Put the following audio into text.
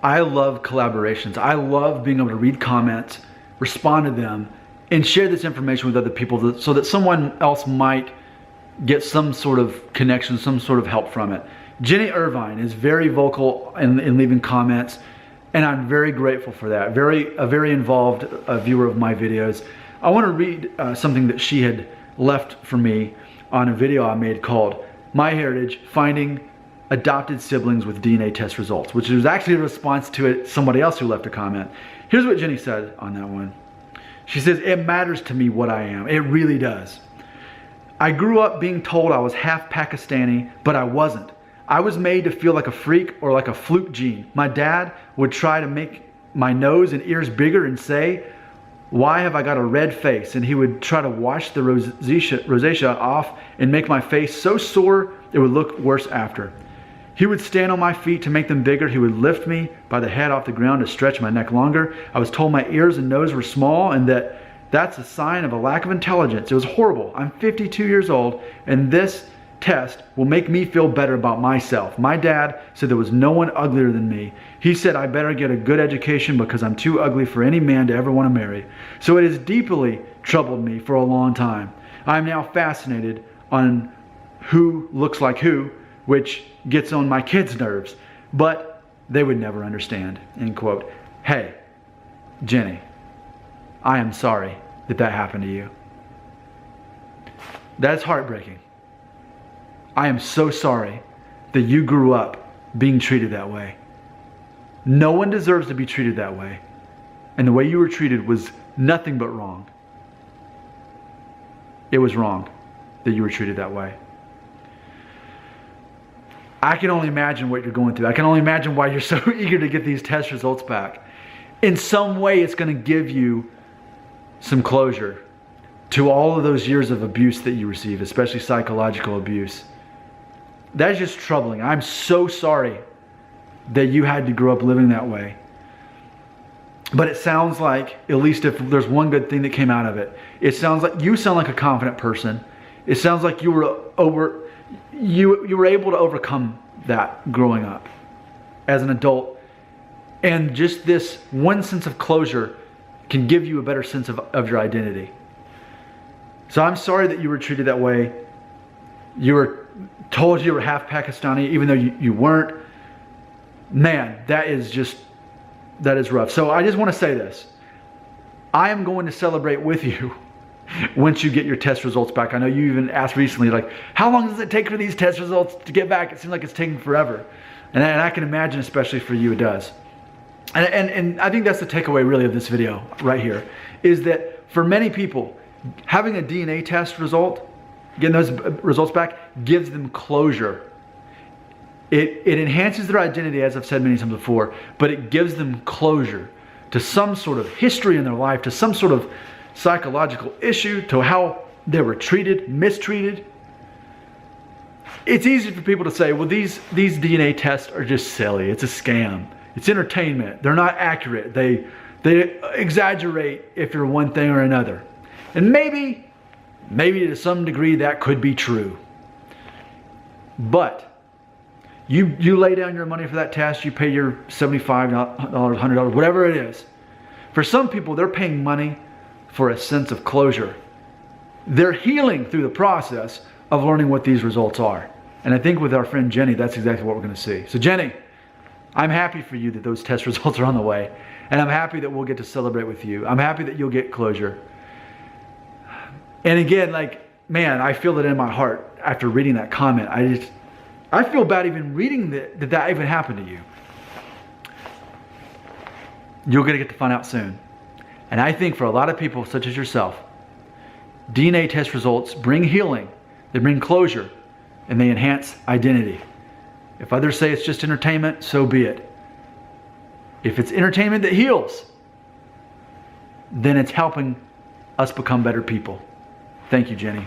I love collaborations. I love being able to read comments, respond to them, and share this information with other people so that someone else might get some sort of connection, some sort of help from it. Jenny Irvine is very vocal in leaving comments, and I'm very grateful for that. A very involved viewer of my videos. I want to read something that she had left for me on a video I made called MyHeritage, Finding Adopted Siblings with DNA Test Results, which was actually a response to somebody else who left a comment. Here's what Jenny said on that one. She says, "It matters to me what I am. It really does. I grew up being told I was half Pakistani, but I wasn't. I was made to feel like a freak or like a fluke gene. My dad would try to make my nose and ears bigger and say, 'Why have I got a red face?' And he would try to wash the rosacea off and make my face so sore it would look worse after. He would stand on my feet to make them bigger. He would lift me by the head off the ground to stretch my neck longer. I was told my ears and nose were small and that's a sign of a lack of intelligence. It was horrible. I'm 52 years old and this test will make me feel better about myself. My dad said there was no one uglier than me. He said I better get a good education because I'm too ugly for any man to ever want to marry. So it has deeply troubled me for a long time. I am now fascinated on who looks like who, which gets on my kids' nerves, but they would never understand." End quote. Hey, Jenny, I am sorry that happened to you. That's heartbreaking. I am so sorry that you grew up being treated that way. No one deserves to be treated that way. And the way you were treated was nothing but wrong. It was wrong that you were treated that way. I can only imagine what you're going through. I can only imagine why you're so eager to get these test results back. In some way, it's going to give you some closure to all of those years of abuse that you received, especially psychological abuse. That is just troubling. I'm so sorry that you had to grow up living that way. But it sounds like, at least if there's one good thing that came out of it, it sounds like you sound like a confident person. It sounds like you were able to overcome that growing up as an adult. And just this one sense of closure can give you a better sense of your identity. So I'm sorry that you were treated that way. You were told you were half Pakistani even though you weren't. Man, that is rough. So I just want to say this. I am going to celebrate with you once you get your test results back. I know you even asked recently, like, how long does it take for these test results to get back? It seems like it's taking forever. And I can imagine, especially for you, it does. And I think that's the takeaway really of this video right here, is that for many people, having a DNA test result, getting those results back, gives them closure. It enhances their identity, as I've said many times before, but it gives them closure to some sort of history in their life, to some sort of psychological issue, to how they were treated, mistreated. It's easy for people to say, well, these DNA tests are just silly. It's a scam. It's entertainment. They're not accurate. They exaggerate if you're one thing or another. And maybe to some degree that could be true. But you lay down your money for that test, you pay your $75, $100, whatever it is. For some people, they're paying money for a sense of closure. They're healing through the process of learning what these results are. And I think with our friend Jenny, that's exactly what we're going to see. So Jenny, I'm happy for you that those test results are on the way. And I'm happy that we'll get to celebrate with you. I'm happy that you'll get closure. And again, like, man, I feel it in my heart after reading that comment. I feel bad even reading that even happened to you. You're going to get to find out soon. And I think for a lot of people such as yourself, DNA test results bring healing, they bring closure, and they enhance identity. If others say it's just entertainment, so be it. If it's entertainment that heals, then it's helping us become better people. Thank you, Jenny.